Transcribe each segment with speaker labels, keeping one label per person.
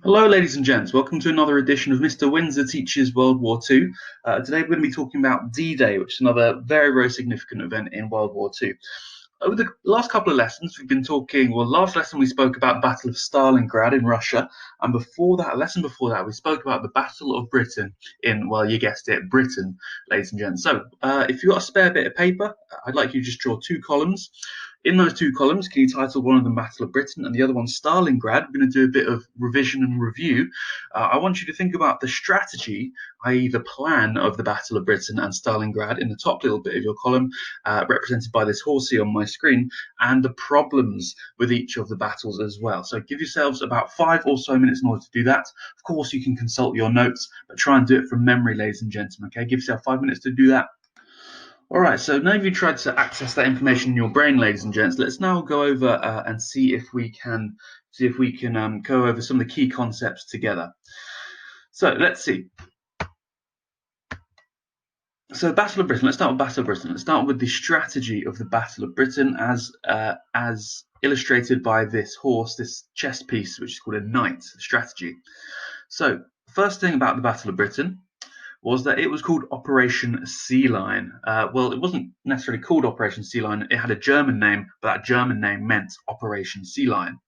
Speaker 1: Hello, ladies and gents. Welcome to another edition of Mr. Windsor Teaches World War II. Today we're going to be talking about D-Day, which is another very, very significant event in World War II. Over the last couple of lessons, we've been talking. Well, last lesson we spoke about the Battle of Stalingrad in Russia, and before that, a lesson before that, we spoke about the Battle of Britain in, well, you guessed it, Britain, ladies and gents. So, if you've got a spare bit of paper, I'd like you to just draw two columns. In those two columns, can you title one of them Battle of Britain and the other one Stalingrad? We're going to do a bit of revision and review. I want you to think about the strategy, i.e., the plan of the Battle of Britain and Stalingrad in the top little bit of your column, represented by this horsey on my screen, and the problems with each of the battles as well. So give yourselves about 5 or so minutes in order to do that. Of course, you can consult your notes, but try and do it from memory, ladies and gentlemen. Okay, give yourself 5 minutes to do that. All right, so now you've tried to access that information in your brain, ladies and gents. Let's now go over and see if we can go over some of the key concepts together. So let's see. So Battle of Britain. Let's start with Battle of Britain. Let's start with the strategy of the Battle of Britain, as illustrated by this horse, this chess piece, which is called a knight strategy. So first thing about the Battle of Britain was that it was called Operation Sea Lion. Well, it wasn't necessarily called Operation Sea Lion. It had a German name, but that German name meant Operation Sea Lion.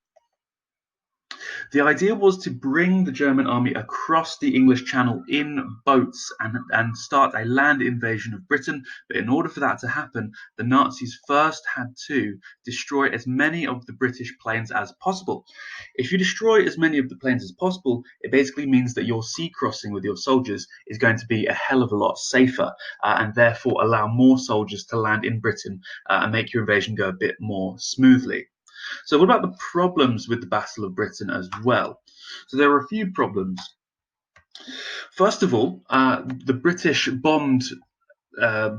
Speaker 1: The idea was to bring the German army across the English Channel in boats and start a land invasion of Britain. But in order for that to happen, the Nazis first had to destroy as many of the British planes as possible. If you destroy as many of the planes as possible, it basically means that your sea crossing with your soldiers is going to be a hell of a lot safer, and therefore allow more soldiers to land in Britain and make your invasion go a bit more smoothly. So what about the problems with the Battle of Britain as well? So there are a few problems. First of all, the British bombed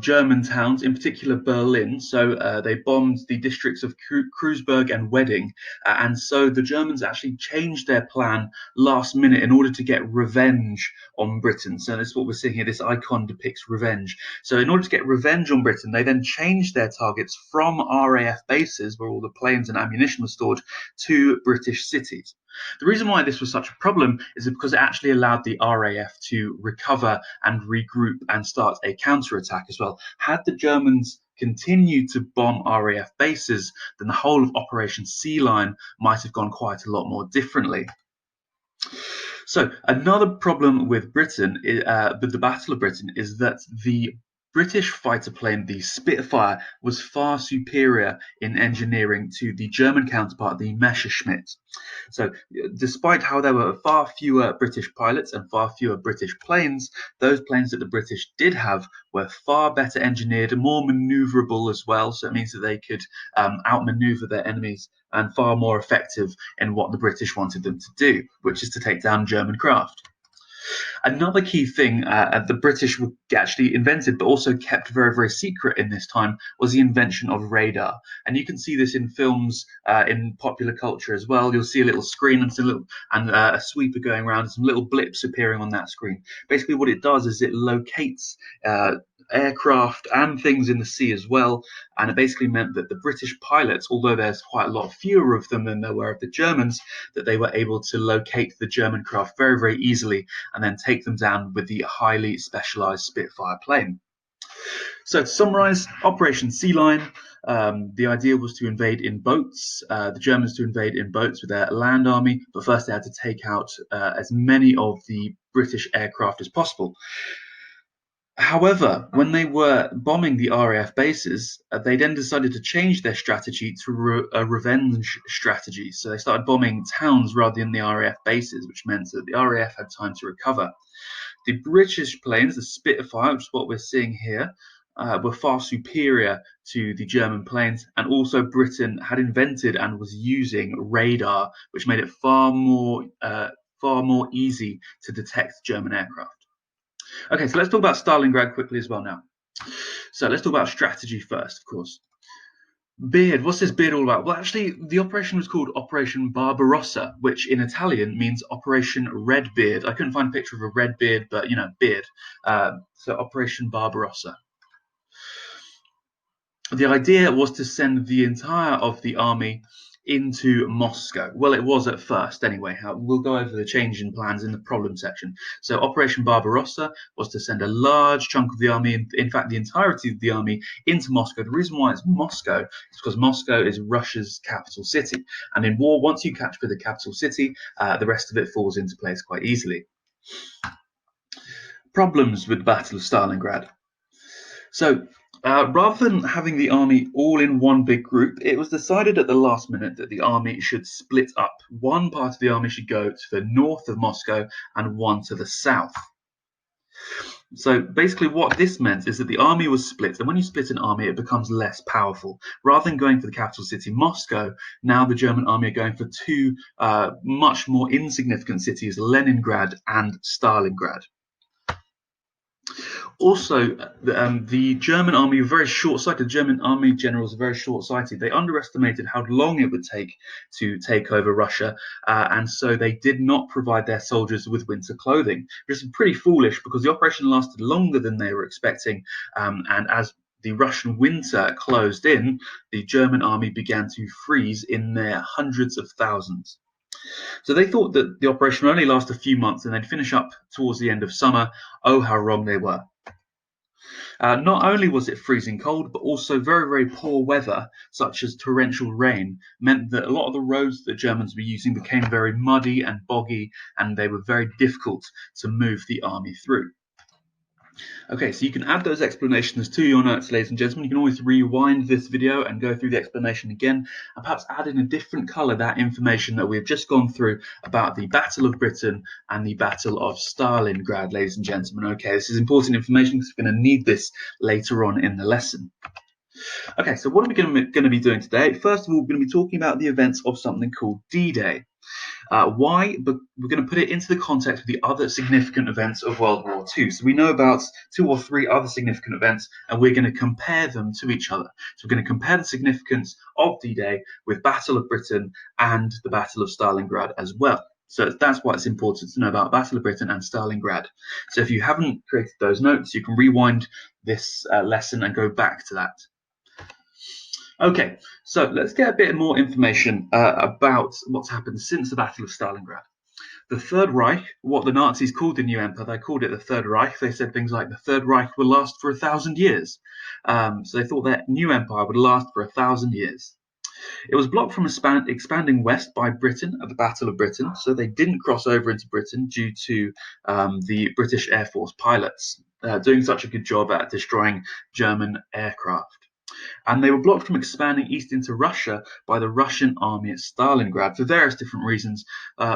Speaker 1: German towns, in particular Berlin. So they bombed the districts of Kreuzberg and Wedding. And so the Germans actually changed their plan last minute in order to get revenge on Britain. So that's what we're seeing here. This icon depicts revenge. So in order to get revenge on Britain, they then changed their targets from RAF bases, where all the planes and ammunition were stored, to British cities. The reason why this was such a problem is because it actually allowed the RAF to recover and regroup and start a counterattack as well. Had the Germans continued to bomb RAF bases, then the whole of Operation Sea Lion might have gone quite a lot more differently. So another problem with Britain, with the Battle of Britain, is that the British fighter plane, the Spitfire, was far superior in engineering to the German counterpart, the Messerschmitt. So, despite how there were far fewer British pilots and far fewer British planes, those planes that the British did have were far better engineered, more maneuverable as well. So, it means that they could outmaneuver their enemies and far more effective in what the British wanted them to do, which is to take down German craft. Another key thing the British actually invented, but also kept very, very secret in this time, was the invention of radar. And you can see this in films, in popular culture as well. You'll see a little screen and a sweeper going around, and some little blips appearing on that screen. Basically, what it does is it locates aircraft and things in the sea as well. And it basically meant that the British pilots, although there's quite a lot fewer of them than there were of the Germans, that they were able to locate the German craft very, very easily and then take them down with the highly specialized Spitfire plane. So to summarize, Operation Sea Lion, the idea was to invade in boats, the Germans to invade in boats with their land army, but first they had to take out as many of the British aircraft as possible. However, when they were bombing the RAF bases, they then decided to change their strategy to a revenge strategy. So they started bombing towns rather than the RAF bases, which meant that the RAF had time to recover. The British planes, the Spitfire, which is what we're seeing here, were far superior to the German planes, and also Britain had invented and was using radar, which made it far more easy to detect German aircraft. Okay, so let's talk about Stalingrad quickly as well now. So let's talk about strategy first, of course. Beard, what's this beard all about? Well, actually, the operation was called Operation Barbarossa, which in Italian means Operation Red Beard. I couldn't find a picture of a red beard, but, beard. So Operation Barbarossa. The idea was to send the entire of the army into Moscow. Well, it was at first anyway. We'll go over the change in plans in the problem section. So Operation Barbarossa was to send a large chunk of the army, in fact the entirety of the army, into Moscow. The reason why it's Moscow is because Moscow is Russia's capital city. And in war, once you capture the capital city, the rest of it falls into place quite easily. Problems with the Battle of Stalingrad. So rather than having the army all in one big group, it was decided at the last minute that the army should split up. One part of the army should go to the north of Moscow and one to the south. So basically what this meant is that the army was split, and when you split an army, it becomes less powerful. Rather than going for the capital city, Moscow, now the German army are going for two much more insignificant cities, Leningrad and Stalingrad. Also, the German army were very short-sighted. The German army generals were very short-sighted. They underestimated how long it would take to take over Russia, and so they did not provide their soldiers with winter clothing, which is pretty foolish because the operation lasted longer than they were expecting, and as the Russian winter closed in, the German army began to freeze in their hundreds of thousands. So they thought that the operation would only last a few months and they'd finish up towards the end of summer. Oh, how wrong they were. Not only was it freezing cold, but also very, very poor weather, such as torrential rain, meant that a lot of the roads that the Germans were using became very muddy and boggy, and they were very difficult to move the army through. Okay, so you can add those explanations to your notes, ladies and gentlemen. You can always rewind this video and go through the explanation again, and perhaps add in a different colour that information that we've just gone through about the Battle of Britain and the Battle of Stalingrad, ladies and gentlemen. Okay, this is important information because we're going to need this later on in the lesson. Okay, so what are we going to be doing today? First of all, we're going to be talking about the events of something called D-Day. Why? But we're going to put it into the context of the other significant events of World War II. So we know about 2 or 3 other significant events, and we're going to compare them to each other. So we're going to compare the significance of D-Day with Battle of Britain and the Battle of Stalingrad as well. So that's why it's important to know about Battle of Britain and Stalingrad. So if you haven't created those notes, you can rewind this lesson and go back to that. Okay, so let's get a bit more information about what's happened since the Battle of Stalingrad. The Third Reich, what the Nazis called the new empire, they called it the Third Reich. They said things like the Third Reich will last for 1,000 years. So they thought that new empire would last for 1,000 years. It was blocked from expanding west by Britain at the Battle of Britain, so they didn't cross over into Britain due to the British Air Force pilots doing such a good job at destroying German aircraft. And they were blocked from expanding east into Russia by the Russian army at Stalingrad for various different reasons.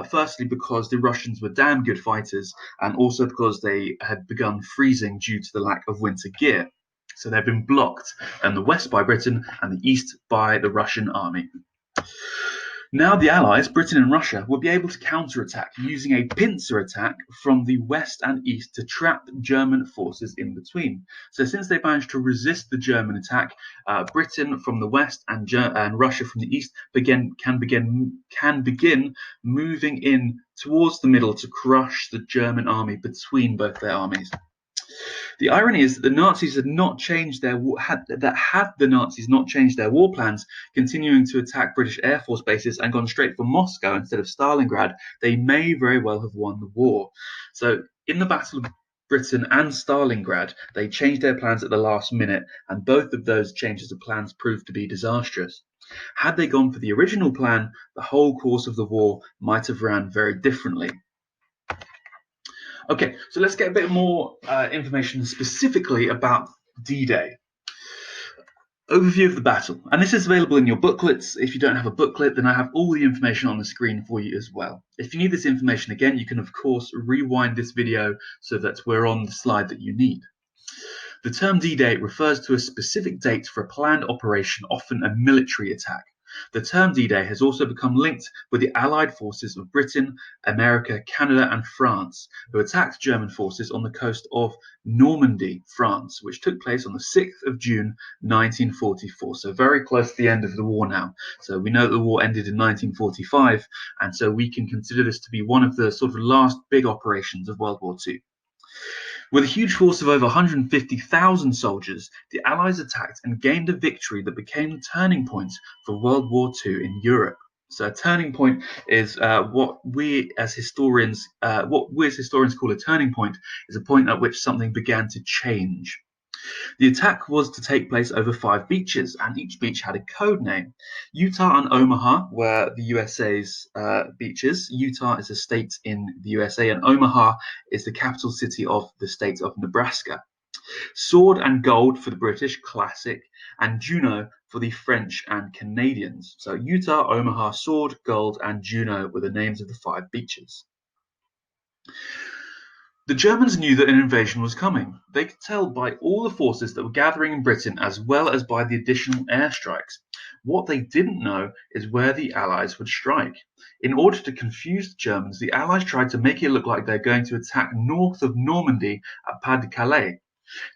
Speaker 1: Firstly, because the Russians were damn good fighters, and also because they had begun freezing due to the lack of winter gear. So they've been blocked in the west by Britain and the east by the Russian army. Now the Allies, Britain and Russia, would be able to counterattack using a pincer attack from the west and east to trap German forces in between. So since they managed to resist the German attack, Britain from the west and Russia from the east can begin moving in towards the middle to crush the German army between both their armies. The irony is that the Nazis had not changed their had the Nazis not changed their war plans, continuing to attack British Air Force bases and gone straight for Moscow instead of Stalingrad, they may very well have won the war. So in the Battle of Britain and Stalingrad, they changed their plans at the last minute, and both of those changes of plans proved to be disastrous. Had they gone for the original plan, the whole course of the war might have ran very differently. Okay, so let's get a bit more information specifically about D-Day. Overview of the battle. And this is available in your booklets. If you don't have a booklet, then I have all the information on the screen for you as well. If you need this information again, you can of course rewind this video so that we're on the slide that you need. The term D-Day refers to a specific date for a planned operation, often a military attack. The term D-Day has also become linked with the Allied forces of Britain, America, Canada and France, who attacked German forces on the coast of Normandy, France, which took place on the 6th of June 1944, so very close to the end of the war now. So we know that the war ended in 1945, and so we can consider this to be one of the sort of last big operations of World War II. With a huge force of over 150,000 soldiers, the Allies attacked and gained a victory that became the turning point for World War II in Europe. So a turning point is what we as historians call a turning point is a point at which something began to change. The attack was to take place over 5 beaches, and each beach had a code name. Utah and Omaha were the USA's beaches. Utah is a state in the USA, and Omaha is the capital city of the state of Nebraska. Sword and Gold for the British, classic, and Juno for the French and Canadians. So Utah, Omaha, Sword, Gold, and Juno were the names of the 5 beaches. The Germans knew that an invasion was coming. They could tell by all the forces that were gathering in Britain as well as by the additional airstrikes. What they didn't know is where the Allies would strike. In order to confuse the Germans, the Allies tried to make it look like they're going to attack north of Normandy at Pas-de-Calais.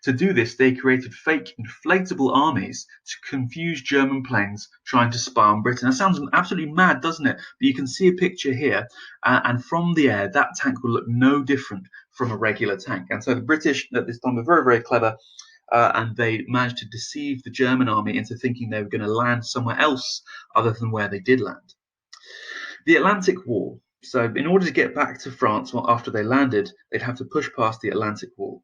Speaker 1: To do this, they created fake inflatable armies to confuse German planes trying to spy on Britain. That sounds absolutely mad, doesn't it? But you can see a picture here, and from the air, that tank will look no different from a regular tank. And so the British at this time were very, very clever, and they managed to deceive the German army into thinking they were going to land somewhere else other than where they did land. The Atlantic Wall. So in order to get back to France after they landed, they'd have to push past the Atlantic Wall.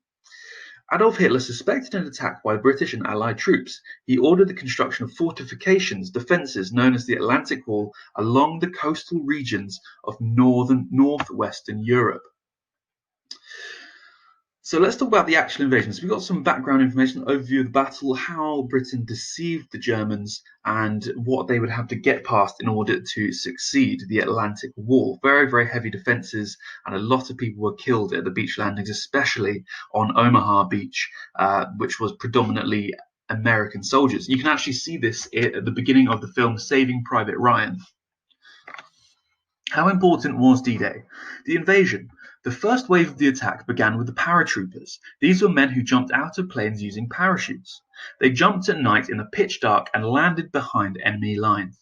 Speaker 1: Adolf Hitler suspected an attack by British and Allied troops. He ordered the construction of fortifications, defences known as the Atlantic Wall, along the coastal regions of northwestern Europe. So let's talk about the actual invasion. So we've got some background information, overview of the battle, how Britain deceived the Germans, and what they would have to get past in order to succeed. The Atlantic Wall. Very, very heavy defences, and a lot of people were killed at the beach landings, especially on Omaha Beach, which was predominantly American soldiers. You can actually see this at the beginning of the film Saving Private Ryan. How important was D-Day? The invasion. The first wave of the attack began with the paratroopers. These were men who jumped out of planes using parachutes. They jumped at night in the pitch dark and landed behind enemy lines.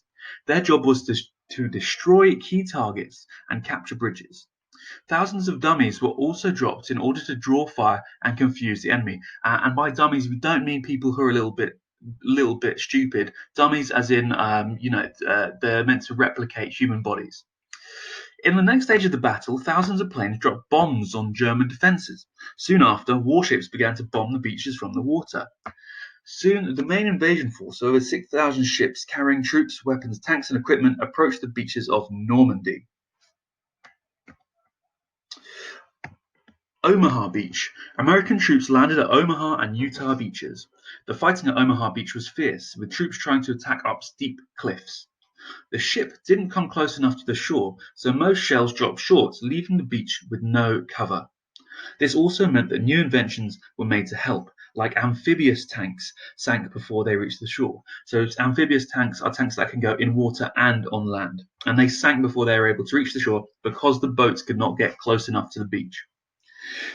Speaker 1: Their job was to destroy key targets and capture bridges. Thousands of dummies were also dropped in order to draw fire and confuse the enemy. And by dummies, we don't mean people who are a little bit stupid. Dummies, as in, they're meant to replicate human bodies. In the next stage of the battle, thousands of planes dropped bombs on German defences. Soon after, warships began to bomb the beaches from the water. Soon, the main invasion force, over 6,000 ships carrying troops, weapons, tanks, and equipment, approached the beaches of Normandy. Omaha Beach. American troops landed at Omaha and Utah beaches. The fighting at Omaha Beach was fierce, with troops trying to attack up steep cliffs. The ship didn't come close enough to the shore, so most shells dropped short, leaving the beach with no cover. This also meant that new inventions were made to help, like amphibious tanks sank before they reached the shore. So amphibious tanks are tanks that can go in water and on land, and they sank before they were able to reach the shore because the boats could not get close enough to the beach.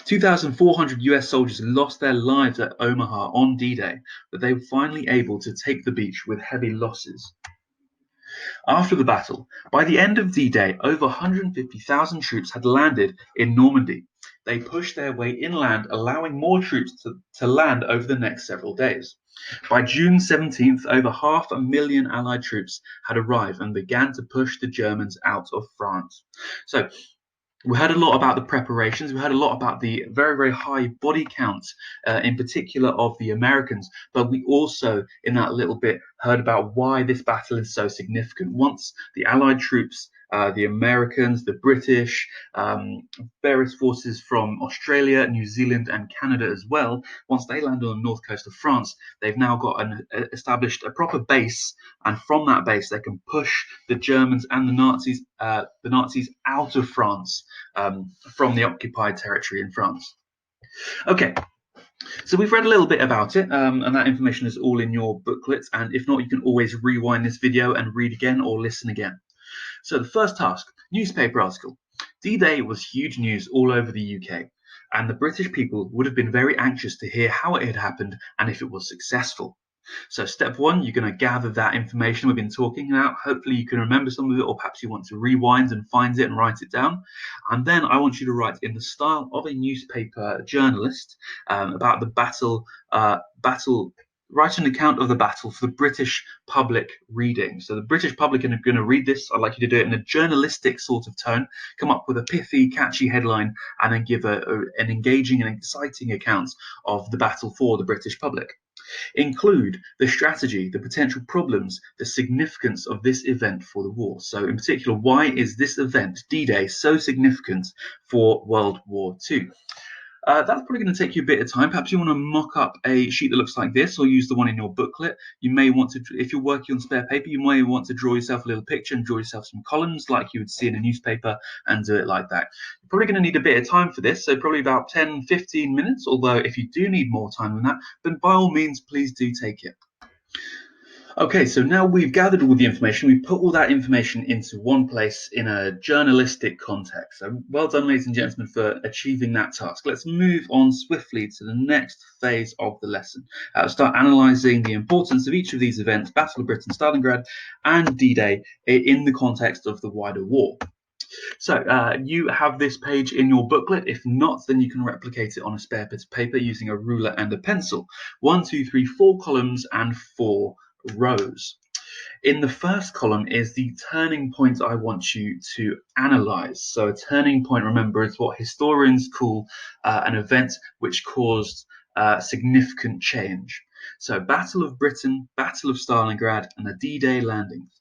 Speaker 1: 2,400 US soldiers lost their lives at Omaha on D-Day, but they were finally able to take the beach with heavy losses. After the battle, by the end of D-Day, over 150,000 troops had landed in Normandy. They pushed their way inland, allowing more troops to land over the next several days. By June 17th, over 500,000 Allied troops had arrived and began to push the Germans out of France. So we heard a lot about the preparations. We heard a lot about the very, very high body count, in particular of the Americans. But we also, in that little bit, heard about why this battle is so significant. Once the Allied troops, the Americans, the British, various forces from Australia, New Zealand, and Canada as well, once they land on the north coast of France, they've now got established a proper base, and from that base they can push the Germans and the Nazis out of France, from the occupied territory in France. Okay, so we've read a little bit about it, and that information is all in your booklets, and if not, you can always rewind this video and read again or listen again. So the first task, newspaper article. D-Day was huge news all over the UK, and the British people would have been very anxious to hear how it had happened and if it was successful. So step one, you're going to gather that information we've been talking about. Hopefully you can remember some of it, or perhaps you want to rewind and find it and write it down. And then I want you to write in the style of a newspaper journalist about the battle. Write an account of the battle for the British public reading. So the British public are going to read this. I'd like you to do it in a journalistic sort of tone. Come up with a pithy, catchy headline, and then give an engaging and exciting account of the battle for the British public. Include the strategy, the potential problems, the significance of this event for the war. So in particular, why is this event, D-Day, so significant for World War II? That's probably going to take you a bit of time. Perhaps you want to mock up a sheet that looks like this, or use the one in your booklet. You may want to, if you're working on spare paper, you may want to draw yourself a little picture and draw yourself some columns like you would see in a newspaper, and do it like that. You're probably going to need a bit of time for this, so probably about 10-15 minutes, although if you do need more time than that, then by all means, please do take it. Okay, so now we've gathered all the information, we've put all that information into one place in a journalistic context. So well done, ladies and gentlemen, for achieving that task. Let's move on swiftly to the next phase of the lesson. Start analysing the importance of each of these events, Battle of Britain, Stalingrad, and D-Day, in the context of the wider war. So you have this page in your booklet. If not, then you can replicate it on a spare bit of paper using a ruler and a pencil. 1, 2, 3, 4 columns and 4 rows. In the first column is the turning point I want you to analyze. So a turning point, remember, is what historians call an event which caused significant change. So Battle of Britain, Battle of Stalingrad, and the D-Day landings.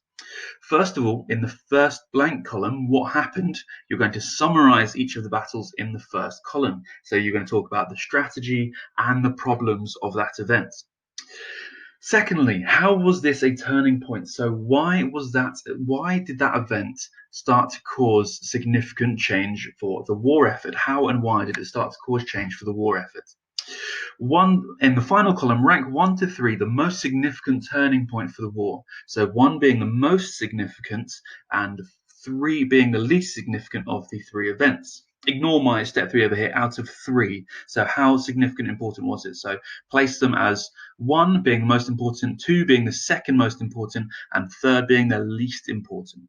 Speaker 1: First of all, in the first blank column, what happened? You're going to summarize each of the battles in the first column. So you're going to talk about the strategy and the problems of that event. Secondly, how was this a turning point? So why did that event start to cause significant change for the war effort? How and why did it start to cause change for the war effort? In the final column, rank 1 to 3, the most significant turning point for the war. So 1 being the most significant and 3 being the least significant of the 3 events. Ignore my step 3 over here, out of 3. So how significant and important was it? So place them as 1 being the most important, 2 being the second most important, and 3rd being the least important.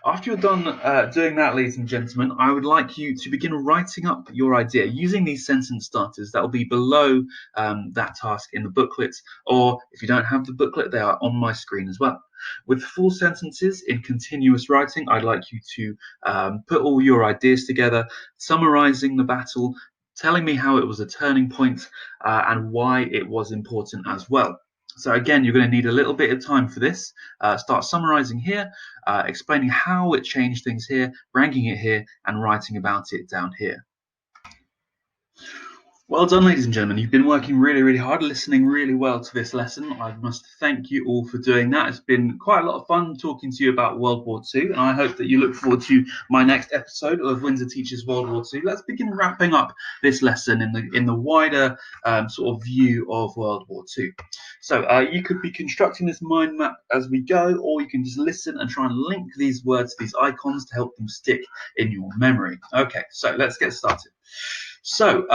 Speaker 1: After you're done doing that, ladies and gentlemen, I would like you to begin writing up your idea using these sentence starters that will be below that task in the booklet, or if you don't have the booklet, they are on my screen as well. With full sentences in continuous writing, I'd like you to put all your ideas together, summarizing the battle, telling me how it was a turning point, and why it was important as well. So again, you're going to need a little bit of time for this. Start summarizing here, explaining how it changed things here, ranking it here, and writing about it down here. Well done, ladies and gentlemen. You've been working really, really hard, listening really well to this lesson. I must thank you all for doing that. It's been quite a lot of fun talking to you about World War II, and I hope that you look forward to my next episode of Windsor Teaches World War II. Let's begin wrapping up this lesson in the wider sort of view of World War II. So you could be constructing this mind map as we go, or you can just listen and try and link these words, these icons, to help them stick in your memory. Okay, so let's get started. So,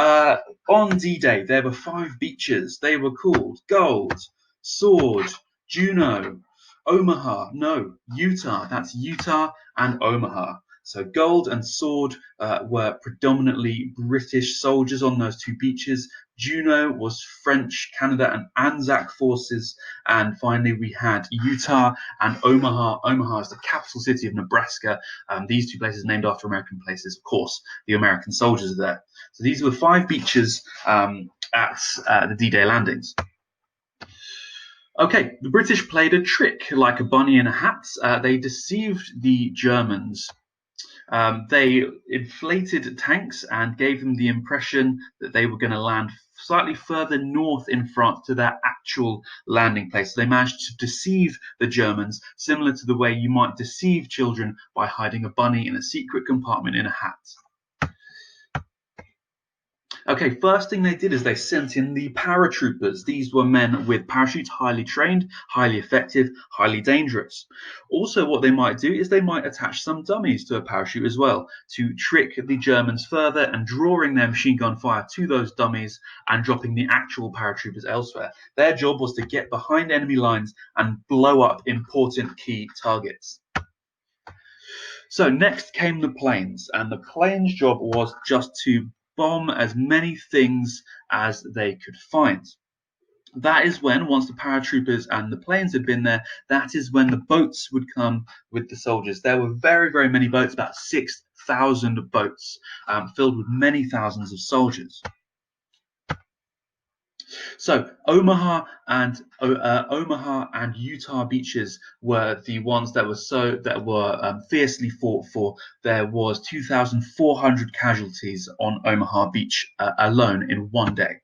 Speaker 1: on D-Day, there were 5 beaches. They were called Gold, Sword, Juno, Omaha, Utah. That's Utah and Omaha. So Gold and Sword were predominantly British soldiers on those 2 beaches. Juno was French, Canada, and Anzac forces. And finally, we had Utah and Omaha. Omaha is the capital city of Nebraska. These 2 places are named after American places. Of course, the American soldiers are there. So these were 5 beaches at the D-Day landings. Okay, the British played a trick like a bunny in a hat. They deceived the Germans. They inflated tanks and gave them the impression that they were going to land slightly further north in France to their actual landing place. So they managed to deceive the Germans, similar to the way you might deceive children by hiding a bunny in a secret compartment in a hat. Okay, first thing they did is they sent in the paratroopers. These were men with parachutes, highly trained, highly effective, highly dangerous. Also, what they might do is they might attach some dummies to a parachute as well to trick the Germans further and drawing their machine gun fire to those dummies and dropping the actual paratroopers elsewhere. Their job was to get behind enemy lines and blow up important key targets. So next came the planes, and the planes' job was just to bomb as many things as they could find. That is when, once the paratroopers and the planes had been there, that is when the boats would come with the soldiers. There were very, very many boats, about 6,000 boats, filled with many thousands of soldiers. So Omaha and Utah beaches were the ones that were fiercely fought for. There was 2,400 casualties on Omaha Beach alone in one day.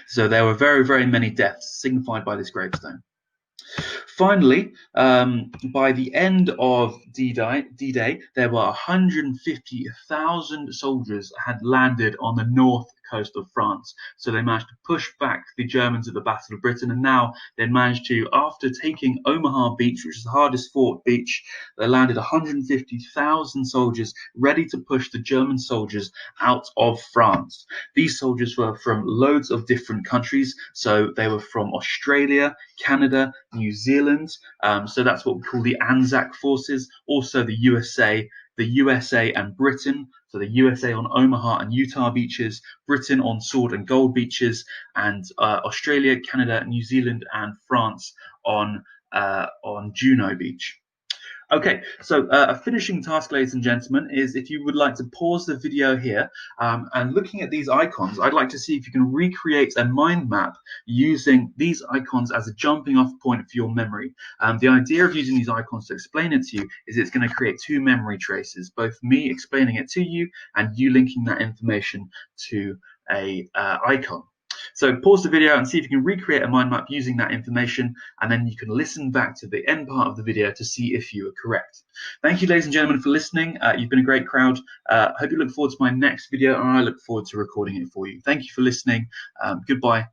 Speaker 1: So there were very, very many deaths signified by this gravestone. Finally, by the end of D-Day, there were 150,000 soldiers had landed on the north coast of France. So they managed to push back the Germans at the Battle of Britain, and now they managed to, after taking Omaha Beach, which is the hardest fought beach, they landed 150,000 soldiers ready to push the German soldiers out of France. These soldiers were from loads of different countries, so they were from Australia, Canada, New Zealand. So that's what we call the Anzac forces. Also the USA and Britain. So the USA on Omaha and Utah beaches, Britain on Sword and Gold beaches, and Australia, Canada, New Zealand, and France on Juno Beach. Okay, so a finishing task, ladies and gentlemen, is if you would like to pause the video here and looking at these icons, I'd like to see if you can recreate a mind map using these icons as a jumping off point for your memory. The idea of using these icons to explain it to you is it's going to create two memory traces, both me explaining it to you and you linking that information to a icon. So pause the video and see if you can recreate a mind map using that information, and then you can listen back to the end part of the video to see if you are correct. Thank you, ladies and gentlemen, for listening. You've been a great crowd. Hope you look forward to my next video, and I look forward to recording it for you. Thank you for listening. Goodbye.